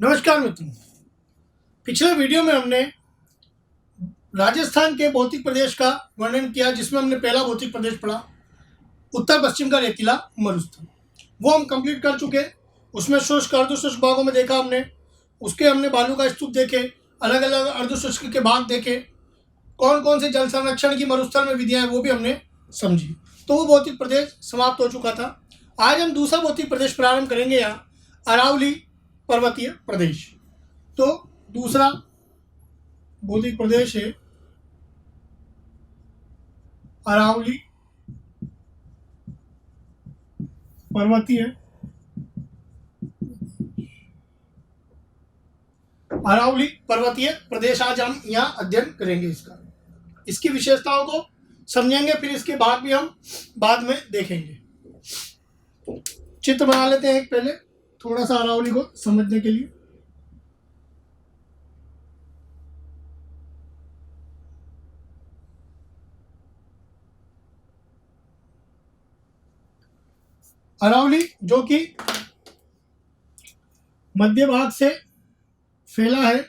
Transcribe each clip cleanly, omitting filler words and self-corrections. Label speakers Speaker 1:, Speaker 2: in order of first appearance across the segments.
Speaker 1: नमस्कार मित्रों। पिछले वीडियो में हमने राजस्थान के भौतिक प्रदेश का वर्णन किया, जिसमें हमने पहला भौतिक प्रदेश पढ़ा उत्तर पश्चिम का रेतीला मरुस्थल। वो हम कंप्लीट कर चुके। उसमें शुष्क अर्धशुष्क भागों में देखा हमने, उसके हमने बालू का स्तूप देखे, अलग अलग अर्धशुष्क के भाग देखे, कौन कौन से जल संरक्षण की मरुस्थल में विधियाँ हैं वो भी हमने समझी। तो वो भौतिक प्रदेश समाप्त हो चुका था। आज हम दूसरा भौतिक प्रदेश प्रारंभ करेंगे, यहाँ अरावली पर्वतीय प्रदेश। तो दूसरा भौतिक प्रदेश है अरावली पर्वतीय प्रदेश आज हम यहाँ अध्ययन करेंगे। इसकी विशेषताओं को समझेंगे, फिर इसके भाग भी हम बाद में देखेंगे। चित्र बना लेते हैं एक पहले, थोड़ा सा अरावली को समझने के लिए। अरावली जो कि मध्य भाग से फैला है,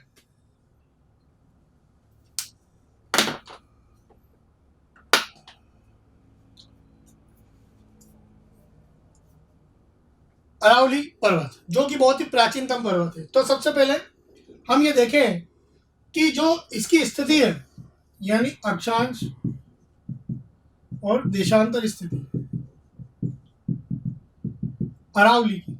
Speaker 1: अरावली पर्वत जो कि बहुत ही प्राचीनतम पर्वत है। तो सबसे पहले हम ये देखें कि जो इसकी स्थिति है, यानी अक्षांश और देशांतर स्थिति अरावली की,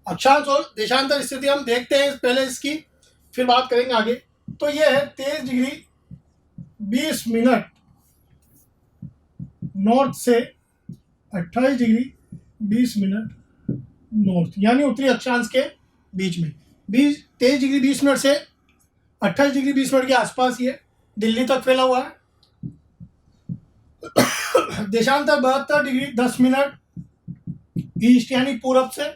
Speaker 1: अक्षांश और देशांतर स्थिति हम देखते हैं पहले इसकी, फिर बात करेंगे आगे। तो ये है 23 डिग्री 20 मिनट नॉर्थ से 28 डिग्री 20 मिनट नॉर्थ, यानी उत्तरी अक्षांश के बीच में 23 डिग्री 20 मिनट से 28 डिग्री 20 मिनट के आसपास ये दिल्ली तक फैला हुआ है। देशांतर 72 डिग्री 10 मिनट ईस्ट, यानी पूरब से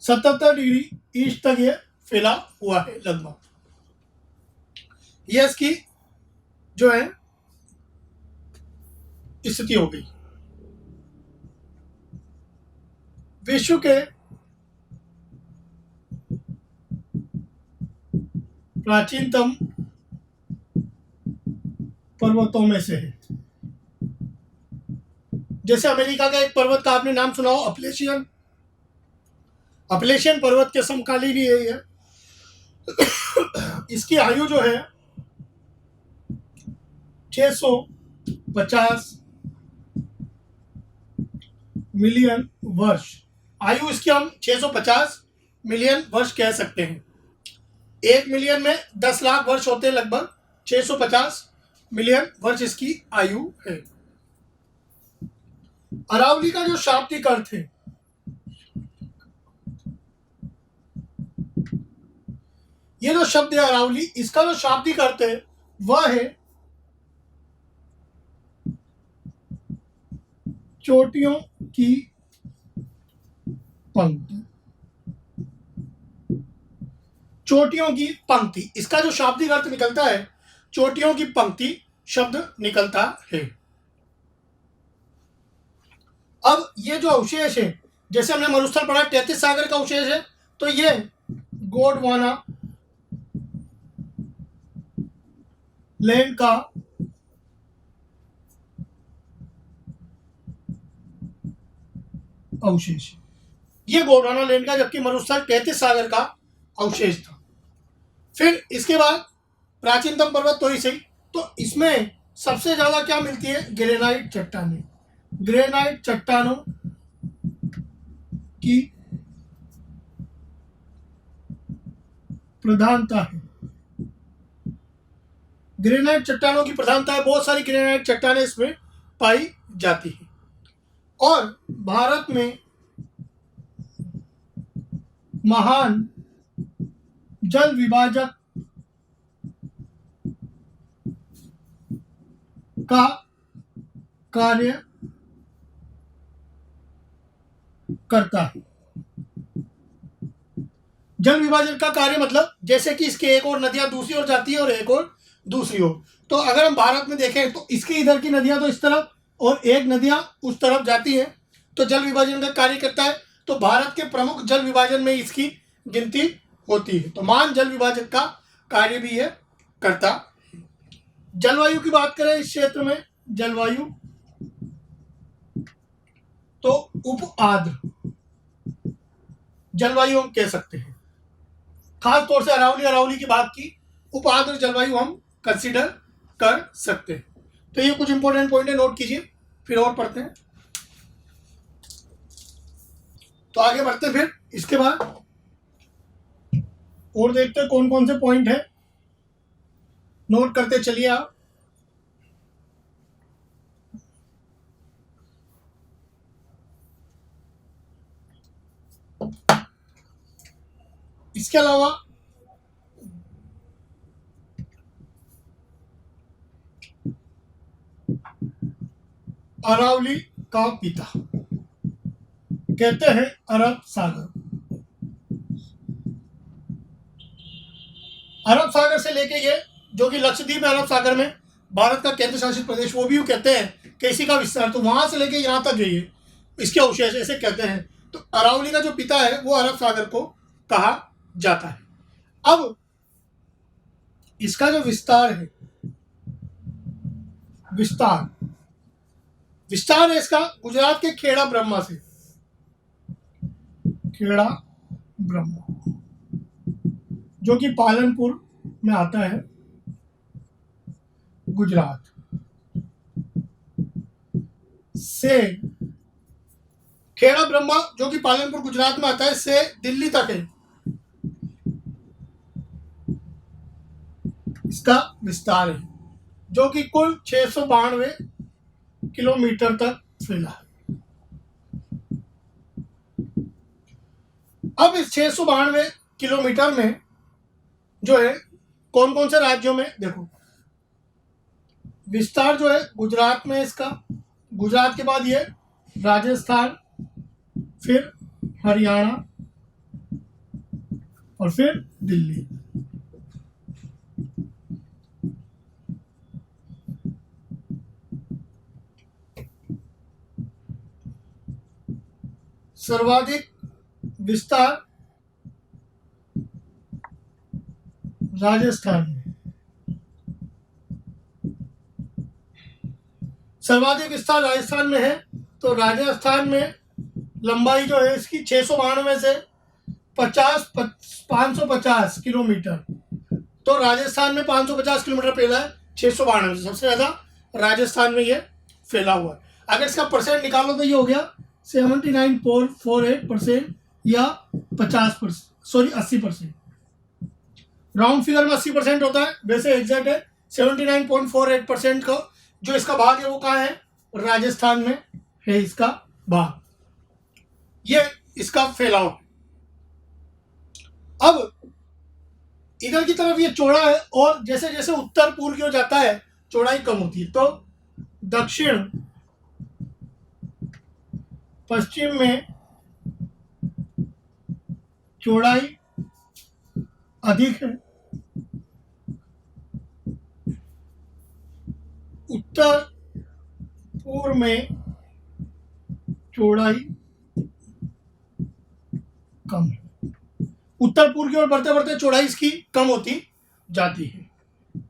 Speaker 1: 77 डिग्री ईस्ट तक ये फैला हुआ है लगभग। ये इसकी जो है स्थिति हो गई। विश्व के प्राचीनतम पर्वतों में से है। जैसे अमेरिका का एक पर्वत का आपने नाम सुना हो, अपलेशियन पर्वत के समकालीन ही है ये। इसकी आयु जो है 650 मिलियन वर्ष, आयु इसकी हम 650 मिलियन वर्ष कह सकते हैं। 1 मिलियन में 10 लाख वर्ष होते हैं, लगभग 650 मिलियन वर्ष इसकी आयु है। अरावली का जो शाब्दिक अर्थ है, ये जो शब्द है अरावली, इसका जो शाब्दिक अर्थ है वह है चोटियों की पंक्ति। चोटियों की पंक्ति, इसका जो शाब्दिक अर्थ निकलता है चोटियों की पंक्ति शब्द निकलता है। अब ये जो अवशेष है, जैसे हमने मरुस्थल पढ़ा 33 सागर का अवशेष है, तो ये गोंडवाना लैंड का अवशेष, ये गोंडवाना लैंड का, जबकि मरुस्थल 33 सागर का अवशेष था। फिर इसके बाद प्राचीनतम पर्वत तो ही सही, तो इसमें सबसे ज्यादा क्या मिलती है? ग्रेनाइट चट्टानें। ग्रेनाइट चट्टानों की प्रधानता है। ग्रेनाइट चट्टानों की प्रधानता है, बहुत सारी ग्रेनाइट चट्टानें इसमें पाई जाती है। और भारत में महान जल विभाजक का कार्य करता है। जल विभाजन का कार्य मतलब जैसे कि इसके एक और नदियां दूसरी ओर जाती है और एक और दूसरी ओर। तो अगर हम भारत में देखें तो इसकी इधर की नदियां तो इस तरफ और एक नदियां उस तरफ जाती हैं तो जल विभाजन का कार्य करता है। तो भारत के प्रमुख जल विभाजन में इसकी गिनती होती है। तो मान जल विभाजन का कार्य भी ये करता। जलवायु की बात करें इस क्षेत्र में, जलवायु तो उप आर्द्र जलवायु हम कह सकते हैं। खास तौर से अरावली की बात की, उप आर्द्र जलवायु हम कंसीडर कर सकते हैं। तो ये कुछ इंपॉर्टेंट पॉइंट है, नोट कीजिए। फिर और पढ़ते हैं। तो आगे बढ़ते हैं। फिर इसके बाद और देखते हैं कौन कौन से पॉइंट है, नोट करते चलिए आप। इसके अलावा अरावली का पिता कहते हैं अरब सागर। अरब सागर से लेके ये जो कि लक्षद्वीप है, अरब सागर में भारत का केंद्र शासित प्रदेश, वो भी कहते हैं कि इसी का विस्तार। तो वहां से लेके यहाँ तक जाइए, इसके अवशेष ऐसे कहते हैं। तो अरावली का जो पिता है वो अरब सागर को कहा जाता है। अब इसका जो विस्तार है, विस्तार है इसका गुजरात के खेड़ा ब्रह्मा से, खेड़ा ब्रह्मा जो कि पालनपुर में आता है, गुजरात से खेड़ा ब्रह्मा जो कि पालनपुर गुजरात में आता है से दिल्ली तक है इसका विस्तार है, जो कि कुल 692 किलोमीटर तक फैला है। अब इस 692 किलोमीटर में जो है कौन कौन से राज्यों में, देखो विस्तार जो है गुजरात में इसका, गुजरात के बाद ये राजस्थान, फिर हरियाणा और फिर दिल्ली। सर्वाधिक विस्तार राजस्थान में, सर्वाधिक विस्तार राजस्थान में है। तो राजस्थान में लंबाई जो है इसकी 692 से 550 किलोमीटर। तो राजस्थान में 550 किलोमीटर फैला है, 692 से सबसे ज़्यादा राजस्थान में ये फैला हुआ है। अगर इसका परसेंट निकालो तो ये हो गया 79.48% या 80%। राउंड फिगर में 80% होता है, वैसे एग्जैक्ट है 79.48% का जो इसका भाग है वो कहाँ है, राजस्थान में है इसका भाग। ये इसका फैलाव। अब इधर की तरफ ये चौड़ा है और जैसे जैसे उत्तर पूर्व की ओर जाता है चौड़ाई कम होती है। तो दक्षिण पश्चिम में चौड़ाई अधिक है, उत्तर पूर्व में चौड़ाई कम है। उत्तर पूर्व की ओर बढ़ते बढ़ते चौड़ाई इसकी कम होती जाती है।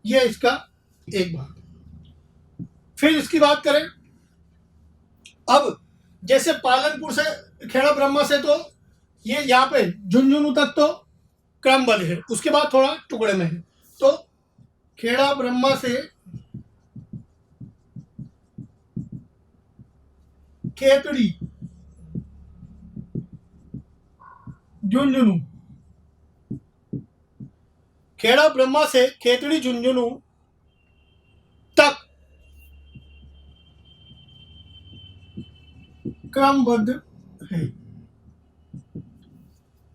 Speaker 1: यह इसका एक भाग। फिर इसकी बात करें, अब जैसे पालनपुर से खेड़ा ब्रह्मा से तो ये यहाँ पे झुंझुनू तक तो क्रमबद्ध है, उसके बाद थोड़ा टुकड़े में है। तो खेड़ा ब्रह्मा से खेतड़ी झुंझुनू, खेड़ा ब्रह्मा से खेतड़ी झुंझुनू तक क्रमबद्ध है।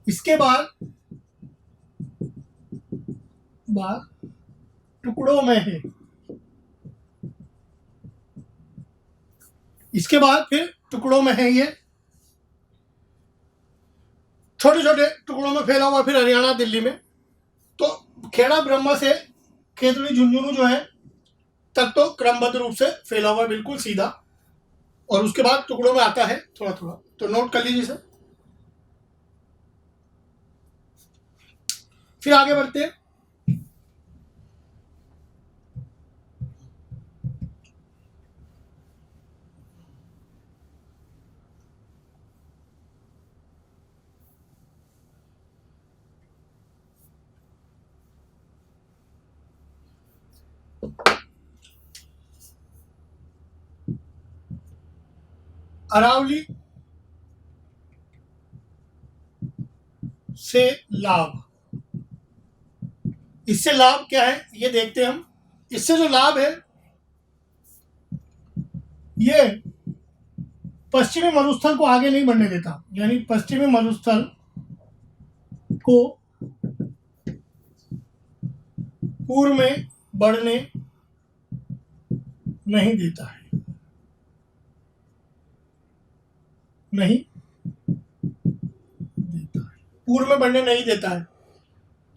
Speaker 1: इसके बाद टुकड़ों में है। इसके बाद फिर टुकड़ों में है, ये छोटे छोटे टुकड़ों में फैला हुआ फिर हरियाणा दिल्ली में। तो खेड़ा ब्रह्मा से खेतड़ी झुंझुनू जो है तक तो क्रमबद्ध रूप से फैला हुआ, बिल्कुल सीधा और उसके बाद टुकड़ों में आता है थोड़ा थोड़ा, तो नोट कर लीजिए सर। फिर आगे बढ़ते हैं। अरावली से लाभ, इससे लाभ क्या है ये देखते हैं हम। इससे जो लाभ है, ये पश्चिमी मरुस्थल को आगे नहीं बढ़ने देता, यानी पश्चिमी मरुस्थल को पूर्व में बढ़ने नहीं देता है, नहीं देता है, पूर्व में बढ़ने नहीं देता है,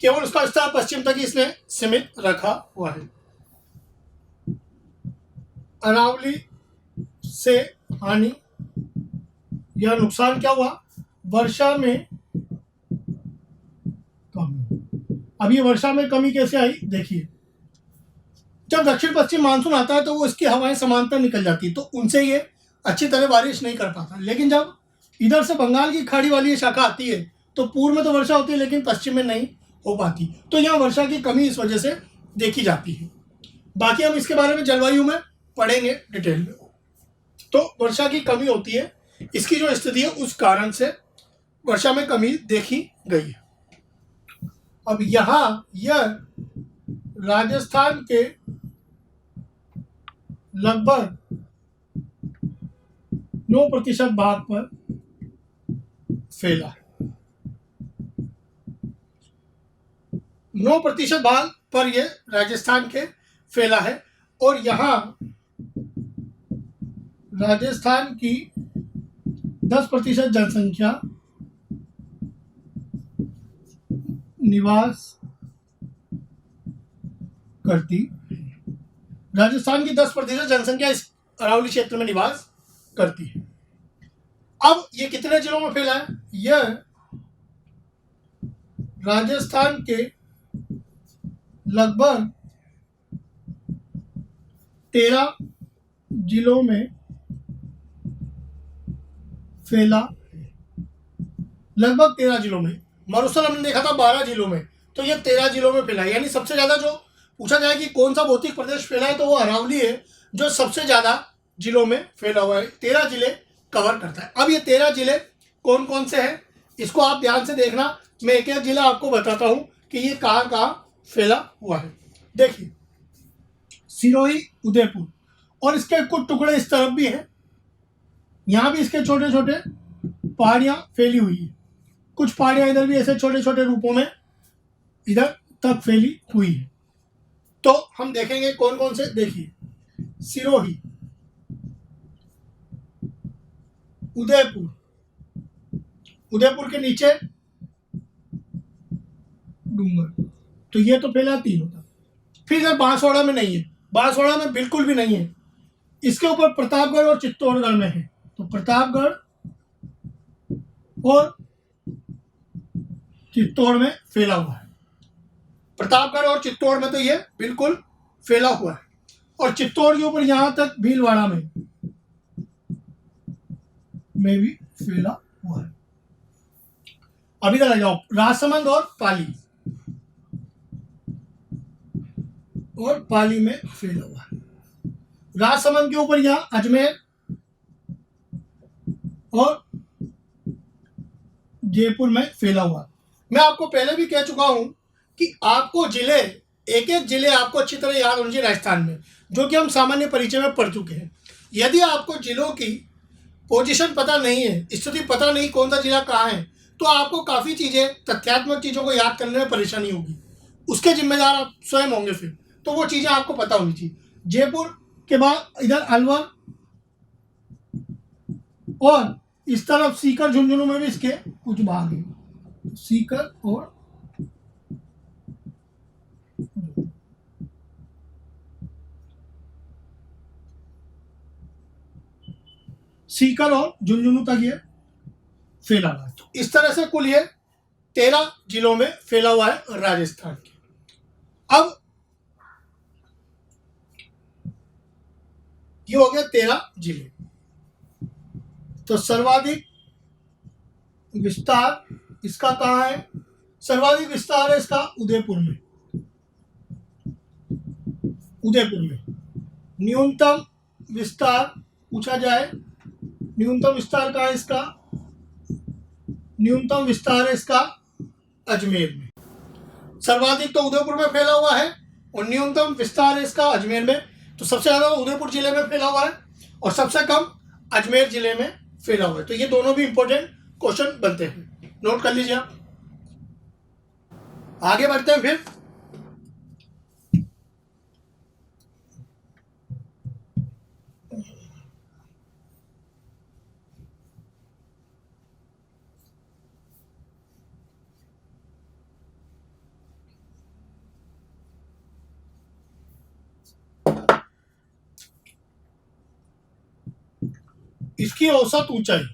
Speaker 1: केवल उसका विस्तार पश्चिम तक ही इसने सीमित रखा हुआ है। अरावली से हानि या नुकसान क्या हुआ, वर्षा में कमी। अब ये वर्षा में कमी कैसे आई देखिए, जब दक्षिण पश्चिम मानसून आता है तो वो इसकी हवाएं समांतर निकल जाती है, तो उनसे ये अच्छी तरह बारिश नहीं कर पाता। लेकिन जब इधर से बंगाल की खाड़ी वाली ये शाखा आती है तो पूर्व में तो वर्षा होती है लेकिन पश्चिम में नहीं हो पाती, तो यहाँ वर्षा की कमी इस वजह से देखी जाती है। बाकी हम इसके बारे में जलवायु में पढ़ेंगे डिटेल में। तो वर्षा की कमी होती है, इसकी जो स्थिति है उस कारण से वर्षा में कमी देखी गई है। अब यहाँ यह राजस्थान के लगभग 9% भाग पर फैला है। 9% भाग पर यह राजस्थान के फैला है, और यहाँ राजस्थान की 10% जनसंख्या निवास करती है। राजस्थान की 10% जनसंख्या इस अरावली क्षेत्र में निवास करती है। अब ये कितने जिलों में फैला है, यह राजस्थान के लगभग 13 जिलों में फैला है। लगभग 13 जिलों में, मरुस्थल हमने देखा था 12 जिलों में, तो यह 13 जिलों में फैला है। यानी सबसे ज्यादा जो पूछा जाए कि कौन सा भौतिक प्रदेश फैला है तो वो अरावली है, जो सबसे ज्यादा जिलों में फैला हुआ है, 13 जिले कवर करता है। अब ये 13 जिले कौन कौन से हैं इसको आप ध्यान से देखना, मैं एक एक जिला आपको बताता हूं कि ये कहाँ कहाँ फैला हुआ है। देखिए, सिरोही, उदयपुर, और इसके कुछ टुकड़े इस तरफ भी हैं, यहाँ भी इसके छोटे छोटे पहाड़ियाँ फैली हुई है, कुछ पहाड़ियाँ इधर भी ऐसे छोटे छोटे रूपों में इधर तक फैली हुई है। तो हम देखेंगे कौन कौन से। देखिए, सिरोही, उदयपुर, उदयपुर के नीचे डूंगर, तो ये तो फैला तीनों था। फिर इधर बांसवाड़ा में नहीं है, बांसवाड़ा में बिल्कुल भी नहीं है। इसके ऊपर प्रतापगढ़ और चित्तौड़गढ़ में है, तो प्रतापगढ़ और चित्तौड़ में फैला हुआ है। प्रतापगढ़ और चित्तौड़ में तो ये बिल्कुल फैला हुआ है, और चित्तौड़ के ऊपर यहां तक भीलवाड़ा में भी फैला हुआ है। अभी तक आ जाओ, राजसमंद और पाली, और पाली में फैला हुआ है। राजसमंद के ऊपर यहां अजमेर और जयपुर में फैला हुआ। मैं आपको पहले भी कह चुका हूं कि आपको जिले, एक एक जिले आपको अच्छी तरह याद होने चाहिए राजस्थान में, जो कि हम सामान्य परिचय में पढ़ चुके हैं। यदि आपको जिलों की पोजीशन पता नहीं है, स्थिति पता नहीं कौन सा जिला कहाँ है, तो आपको काफ़ी चीज़ें, तथ्यात्मक चीज़ों को याद करने में परेशानी होगी, उसके जिम्मेदार आप स्वयं होंगे। फिर तो वो चीज़ें आपको पता होनी चाहिए। जयपुर के बाद इधर अलवर, और इस तरफ सीकर झुंझुनू में भी इसके कुछ भाग हैं, सीकर और सीकर और झुंझुनू तक ये फैला हुआ है। तो इस तरह से कुल ये 13 जिलों में फैला हुआ है राजस्थान के। अब ये हो गया 13 जिले। तो सर्वाधिक विस्तार इसका कहाँ है? सर्वाधिक विस्तार है इसका उदयपुर में। उदयपुर में। न्यूनतम विस्तार पूछा जाए, न्यूनतम विस्तार कहाँ है इसका? न्यूनतम विस्तार है इसका अजमेर में। सर्वाधिक तो उदयपुर में फैला हुआ है और न्यूनतम विस्तार है इसका अजमेर में। तो सबसे ज़्यादा उदयपुर जिले में फैला हुआ है और सबसे कम अजमेर जिले में फैला हुआ है। तो ये दोनों भी इंपॉर्टेंट क्वेश्चन बनते हैं, नोट कर लीजिए आप। आगे बढ़ते हैं फिर। इसकी औसत ऊंचाई,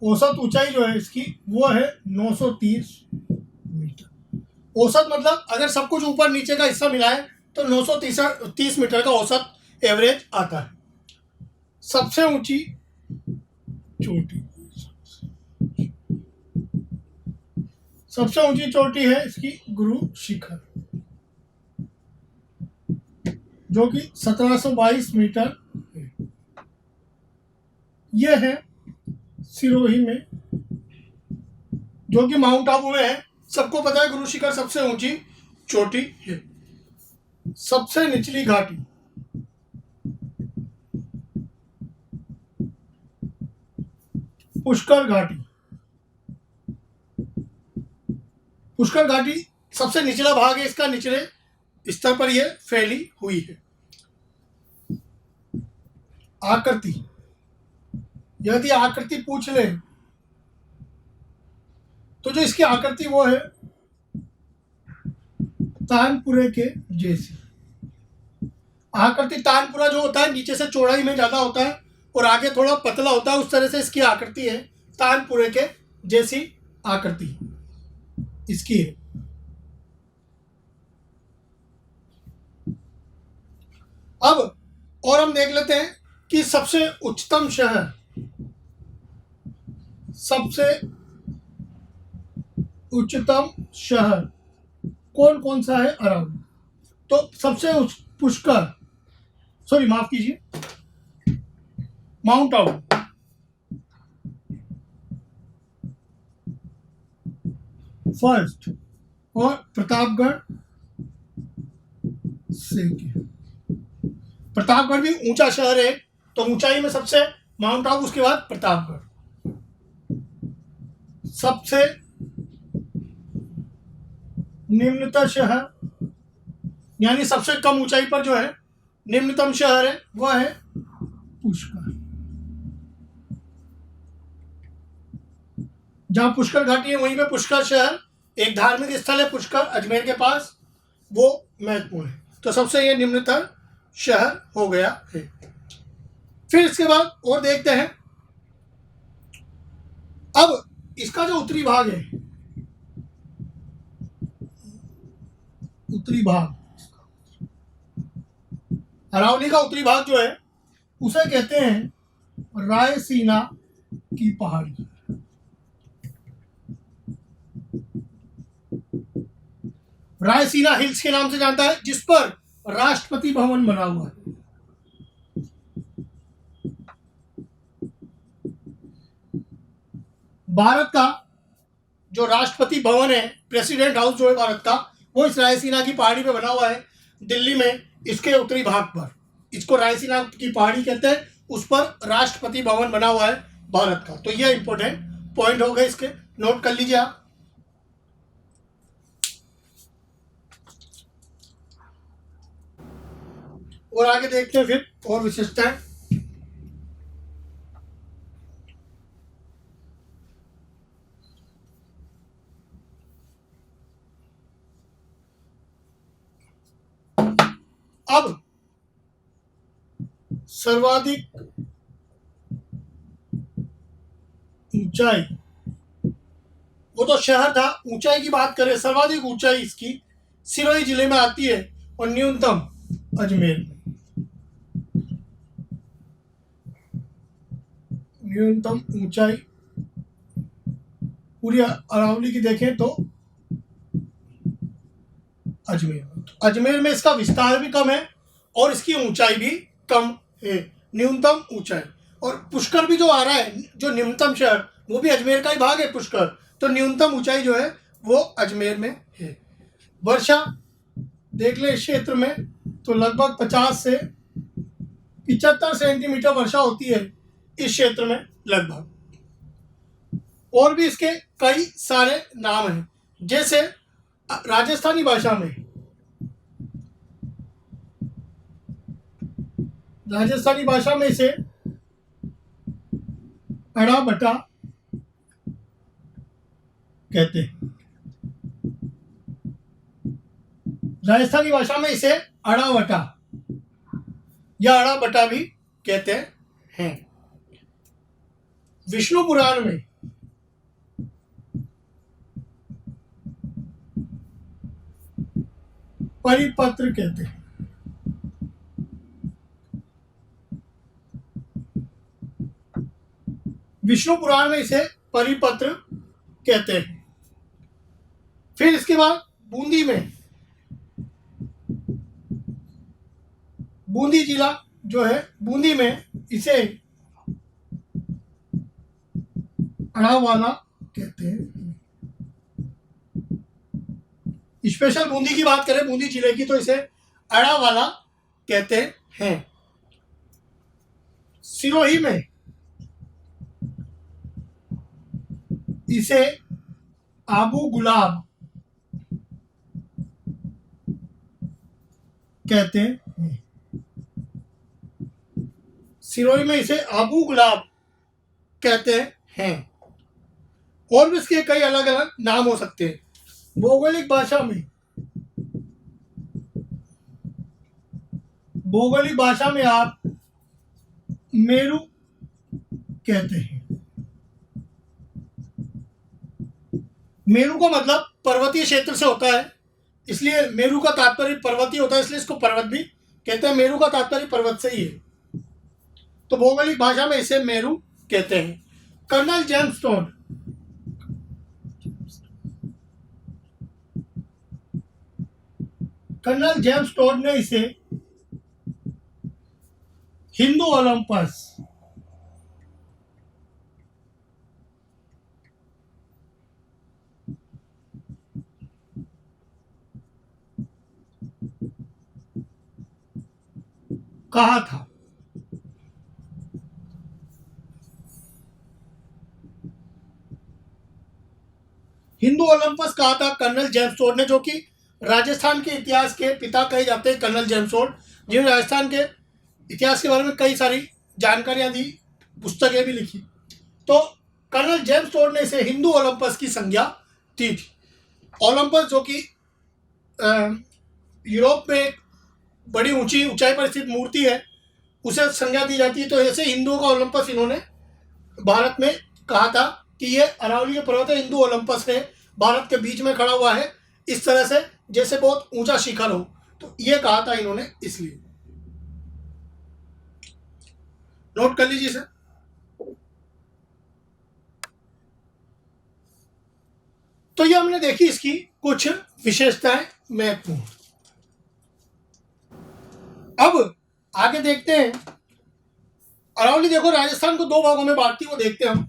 Speaker 1: औसत ऊंचाई जो है इसकी वो है 930 मीटर। औसत मतलब अगर सब कुछ ऊपर नीचे का हिस्सा मिलाए तो 930 मीटर का औसत एवरेज आता है। सबसे ऊंची चोटी, सबसे ऊंची चोटी है इसकी गुरु शिखर, जो कि 1722 मीटर है। यह है सिरोही में, जो कि माउंट आबू में है। सबको पता है गुरु शिखर सबसे ऊंची चोटी है। सबसे निचली घाटी पुष्कर घाटी। पुष्कर घाटी सबसे निचला भाग है इसका, निचले स्तर पर यह फैली हुई है। आकृति, यदि आकृति पूछ ले तो जो इसकी आकृति वो है तानपुरे के जैसी। आकृति तानपुरा जो होता है नीचे से चौड़ाई में ज्यादा होता है और आगे थोड़ा पतला होता है, उस तरह से इसकी आकृति है। तानपुरे के जैसी आकृति इसकी है। अब और हम देख लेते हैं कि सबसे उच्चतम शहर, सबसे उच्चतम शहर कौन कौन सा है अराउंड। तो सबसे पुष्कर, सॉरी माफ कीजिए, माउंट आबू, फर्स्ट, और प्रतापगढ़ सेकंड। प्रतापगढ़ भी ऊंचा शहर है, तो ऊंचाई में सबसे माउंट आबू, उसके बाद प्रतापगढ़। सबसे निम्नतम शहर, यानी सबसे कम ऊंचाई पर जो है निम्नतम शहर है वह है पुष्कर। जहां पुष्कर घाटी है वहीं पे पुष्कर शहर, एक धार्मिक स्थल है पुष्कर अजमेर के पास, वो महत्वपूर्ण है। तो सबसे ये निम्नतम शहर हो गया है। फिर इसके बाद और देखते हैं। अब इसका जो उत्तरी भाग है, उत्तरी भाग, अरावली का उत्तरी भाग जो है उसे कहते हैं रायसीना की पहाड़ी। रायसीना हिल्स के नाम से जानता है, जिस पर राष्ट्रपति भवन बना हुआ है। भारत का जो राष्ट्रपति भवन है, प्रेसिडेंट हाउस जो है भारत का, वो इस रायसीना की पहाड़ी पे बना हुआ है, दिल्ली में, इसके उत्तरी भाग पर। इसको रायसीना की पहाड़ी कहते हैं, उस पर राष्ट्रपति भवन बना हुआ है भारत का। तो ये इंपॉर्टेंट पॉइंट हो गए, इसके नोट कर लीजिए आप। और आगे देखते हैं फिर और विशेषताएं। अब सर्वाधिक ऊंचाई, वो तो शहर था, ऊंचाई की बात करें, सर्वाधिक ऊंचाई इसकी सिरोही जिले में आती है और न्यूनतम अजमेर में। न्यूनतम ऊंचाई पूरी अरावली की देखें तो अजमेर में इसका विस्तार भी कम है और इसकी ऊंचाई भी कम है, न्यूनतम ऊंचाई। और पुष्कर भी जो आ रहा है, जो न्यूनतम शहर, वो भी अजमेर का ही भाग है पुष्कर, तो न्यूनतम ऊंचाई जो है वो अजमेर में है। वर्षा देख ले इस क्षेत्र में तो लगभग 50 से 75 सेंटीमीटर वर्षा होती है इस क्षेत्र में लगभग। और भी इसके कई सारे नाम हैं, जैसे राजस्थानी भाषा में इसे अड़ा बटा कहते हैं। राजस्थानी भाषा में इसे अड़ा बटा या अड़ा बटा भी कहते हैं। विष्णु पुराण में परिपत्र कहते हैं। विष्णु पुराण में इसे परिपत्र कहते हैं। फिर इसके बाद बूंदी में, बूंदी जिला जो है, बूंदी में इसे अड़ावाला कहते हैं। स्पेशल बूंदी की बात करें, बूंदी जिले की, तो इसे अड़ावाला कहते हैं। सिरोही में इसे आबू गुलाब कहते हैं। सिरोही में इसे आबू गुलाब कहते हैं। और भी इसके कई अलग अलग नाम हो सकते हैं। भौगोलिक भाषा में आप मेरू कहते हैं। मेरू का मतलब पर्वतीय क्षेत्र से होता है, इसलिए मेरू का तात्पर्य पर्वतीय होता है, इसलिए इसको पर्वत भी कहते हैं। मेरू का तात्पर्य पर्वत से ही है, तो भौगोलिक भाषा में इसे मेरू कहते हैं। कर्नल जेम्स टोड ने इसे हिंदू ओलंपस कहा था। हिंदू ओलंपस कहा था कर्नल जेम्स टोड ने, जो कि राजस्थान के इतिहास के पिता कहे जाते हैं कर्नल जेम्स टोड, जिन्होंने राजस्थान के इतिहास के बारे में कई सारी जानकारियां दी, पुस्तकें भी लिखी। तो कर्नल जेम्स टोड ने इसे हिंदू ओलंपस की संज्ञा दी थी। ओलंपस जो कि यूरोप में एक बड़ी ऊंचाई पर स्थित मूर्ति है, उसे संज्ञा दी जाती है। तो ऐसे हिंदुओं का ओलंपस इन्होंने भारत में कहा था कि ये अरावली के पर्वत है, हिंदू ओलंपस है, भारत के बीच में खड़ा हुआ है, इस तरह से जैसे बहुत ऊंचा शिखर हो, तो ये कहा था इन्होंने, इसलिए नोट कर लीजिए सर। तो ये हमने देखी इसकी कुछ विशेषताएं महत्वपूर्ण। अब आगे देखते हैं अरावली। देखो राजस्थान को दो भागों में बांटती है, वो देखते हैं हम।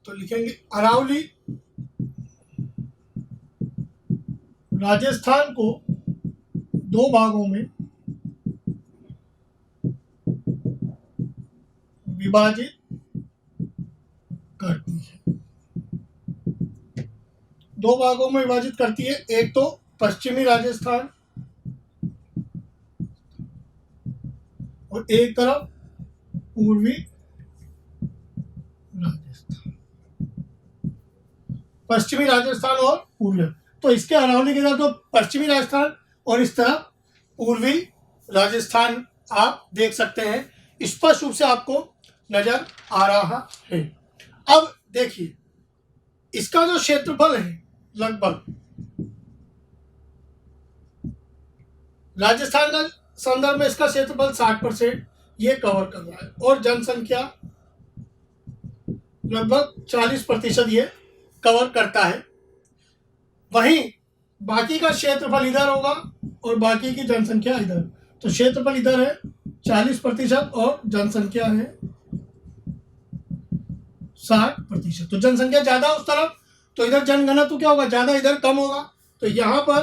Speaker 1: तो लिखेंगे अरावली राजस्थान को दो भागों में विभाजित करती है। दो भागों में विभाजित करती है, एक तो पश्चिमी राजस्थान और एक तरफ पूर्वी राजस्थान, पश्चिमी राजस्थान और पूर्वी। तो इसके अरावली की तरफ तो पश्चिमी राजस्थान और इस तरफ पूर्वी राजस्थान आप देख सकते हैं, स्पष्ट रूप से आपको नजर आ रहा है। अब देखिए इसका जो क्षेत्रफल है लगभग राजस्थान का संदर्भ में इसका क्षेत्रफल 60% ये कवर कर रहा है और जनसंख्या लगभग 40% ये कवर करता है। वहीं बाकी का क्षेत्रफल इधर होगा और बाकी की जनसंख्या इधर। तो क्षेत्रफल इधर है 40% और जनसंख्या है 60%। तो जनसंख्या ज्यादा उस तरफ, तो इधर जनघनत्व क्या होगा, ज्यादा, इधर कम होगा। तो यहां पर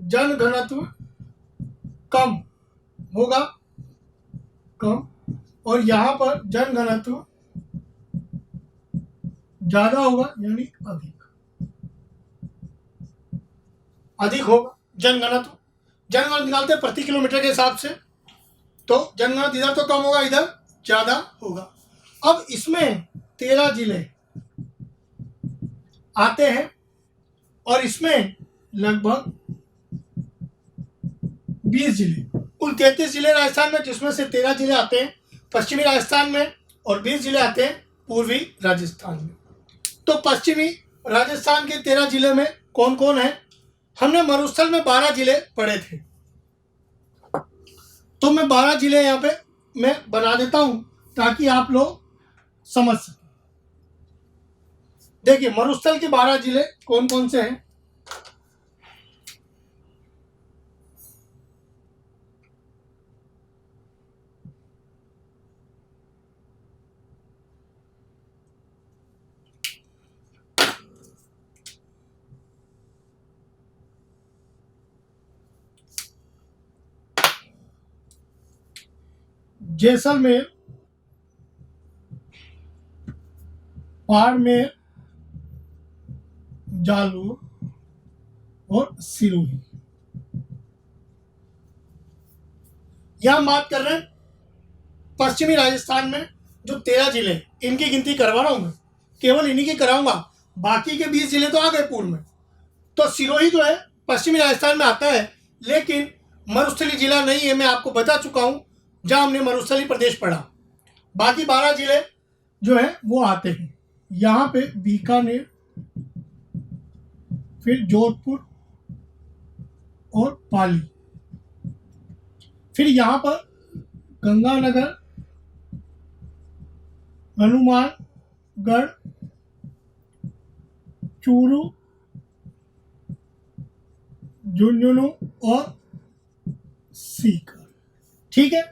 Speaker 1: जनघनत्व कम होगा, कम, और यहां पर जनघनत्व ज्यादा होगा यानी अधिक, अधिक होगा जनघनत्व। जनघनत्व निकालते हैं प्रति किलोमीटर के हिसाब से, तो जनघनत्व इधर तो कम होगा, इधर ज्यादा होगा। अब इसमें 13 जिले आते हैं और इसमें लगभग 20 जिले, कुल 33 जिले राजस्थान में, जिसमें से 13 जिले आते हैं पश्चिमी राजस्थान में और 20 जिले आते हैं पूर्वी राजस्थान में। तो पश्चिमी राजस्थान के 13 जिले में कौन कौन है? हमने मरुस्थल में 12 जिले पढ़े थे, तो मैं 12 जिले यहाँ पे मैं बना देता हूं ताकि आप लोग समझ सकें। देखिए मरुस्थल के 12 जिले कौन कौन से हैं? जैसलमेर, बाड़मेर, जालौर और सिरोही। यह हम बात कर रहे हैं पश्चिमी राजस्थान में जो 13 जिले, इनकी गिनती करवा रहा हूं मैं, केवल इन्हीं की कराऊंगा, बाकी के 20 जिले तो आ गए पूर्व में। तो सिरोही जो है पश्चिमी राजस्थान में आता है, लेकिन मरुस्थली जिला नहीं है, मैं आपको बता चुका हूं जहां हमने मरुस्थली प्रदेश पढ़ा। बाकी 12 जिले जो है वो आते हैं यहाँ पे, बीकानेर, फिर जोधपुर और पाली, फिर यहाँ पर गंगानगर, हनुमानगढ़, चूरू, झुंझुनू और सीकर, ठीक है।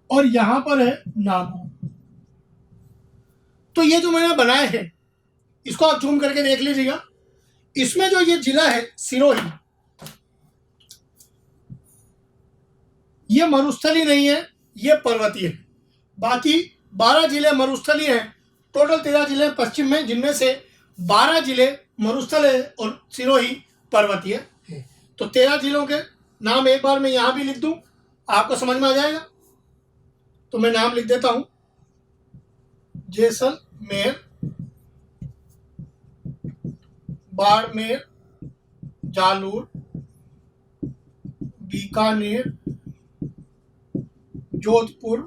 Speaker 1: और यहां पर है नागौर। तो ये जो मैंने बनाए हैं इसको आप जूम करके देख लीजिएगा। इसमें जो ये जिला है सिरोही, ये मरुस्थली नहीं है, ये पर्वतीय है। बाकी 12 जिले मरुस्थली हैं, टोटल 13 जिले पश्चिम में, जिनमें से 12 जिले मरुस्थल है और सिरोही पर्वतीय है। तो 13 जिलों के नाम एक बार मैं यहां भी लिख दूं, आपको समझ में आ जाएगा। तो मैं नाम लिख देता हूं, जैसलमेर, बाड़मेर, जालौर, बीकानेर, जोधपुर,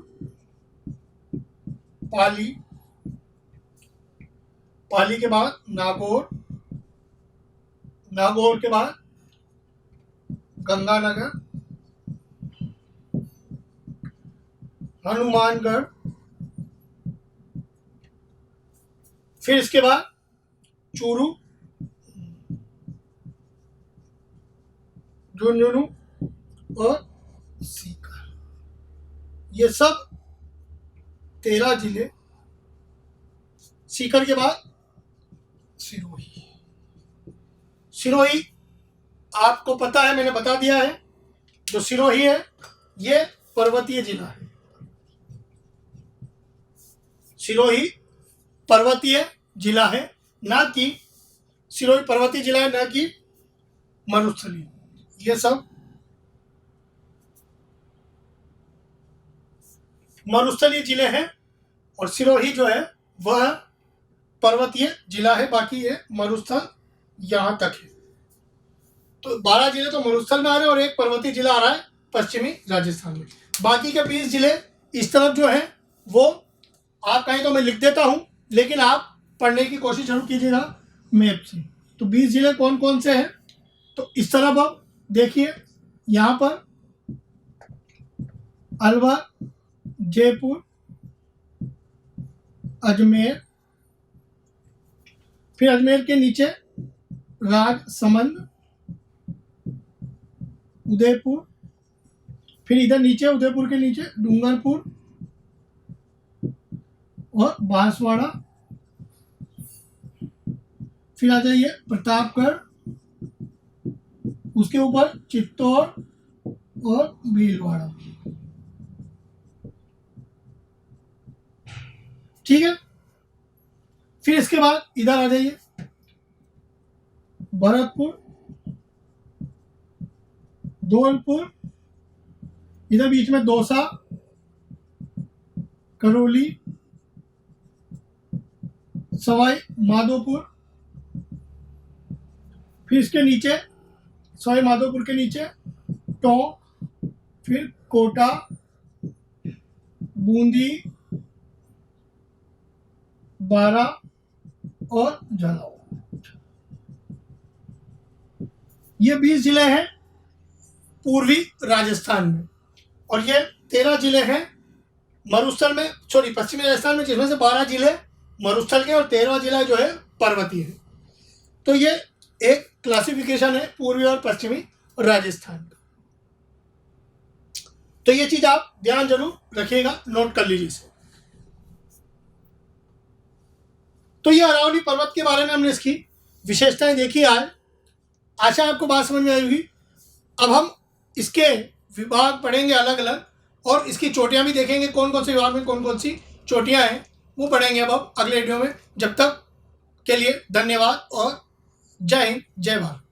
Speaker 1: पाली, पाली के बाद नागौर, नागौर के बाद गंगानगर, हनुमानगढ़, फिर इसके बाद चूरू, झुंझुनू और सीकर। ये सब 13 जिले। सीकर के बाद सिरोही। सिरोही आपको पता है, मैंने बता दिया है, जो सिरोही है ये पर्वतीय जिला है। सिरोही पर्वतीय जिला है, ना कि सिरोही पर्वतीय जिला है, ना कि मरुस्थली। ये सब मरुस्थलीय जिले हैं और सिरोही जो है वह पर्वतीय जिला है, बाकी ये मरुस्थल यहाँ तक है। तो 12 जिले तो मरुस्थल में आ रहे हैं और एक पर्वतीय जिला आ रहा है पश्चिमी राजस्थान में। बाकी के 20 जिले इस तरफ जो है वो आप कहें तो मैं लिख देता हूँ, लेकिन आप पढ़ने की कोशिश जरूर कीजिएगा मैप से। तो 20 जिले कौन कौन से हैं, तो इस तरफ आप देखिए, यहाँ पर अलवर, जयपुर, अजमेर, फिर अजमेर के नीचे राजसमंद, उदयपुर, फिर इधर नीचे उदयपुर के नीचे डूंगरपुर और बांसवाड़ा, फिर आ जाइए प्रतापगढ़, उसके ऊपर चित्तौड़ और भीलवाड़ा। ठीक है, फिर इसके बाद इधर आ जाइए भरतपुर, धौलपुर, इधर बीच में दौसा, करौली, सवाई माधोपुर, फिर इसके नीचे सवाई माधोपुर के नीचे टोंक, फिर कोटा, बूंदी, बारा और झालावाड़। ये 20 जिले हैं पूर्वी राजस्थान में, और ये 13 जिले हैं मरुस्थल में, सॉरी पश्चिमी राजस्थान में, जिसमें से 12 जिले मरुस्थल के और 13वां जिला जो है पर्वतीय है। तो ये एक क्लासिफिकेशन है पूर्वी और पश्चिमी राजस्थान का। तो ये चीज आप ध्यान जरूर रखिएगा, नोट कर लीजिए इसे। तो ये अरावली पर्वत के बारे में हमने इसकी विशेषताएं देखी आज। आशा आपको बात समझ में आई होगी। अब हम इसके विभाग पढ़ेंगे अलग अलग, और इसकी चोटियां भी देखेंगे, कौन कौन से विभाग में कौन कौन सी चोटियां हैं वो पढ़ेंगे अब अगले वीडियो में। जब तक के लिए धन्यवाद और जय हिंद, जय भारत।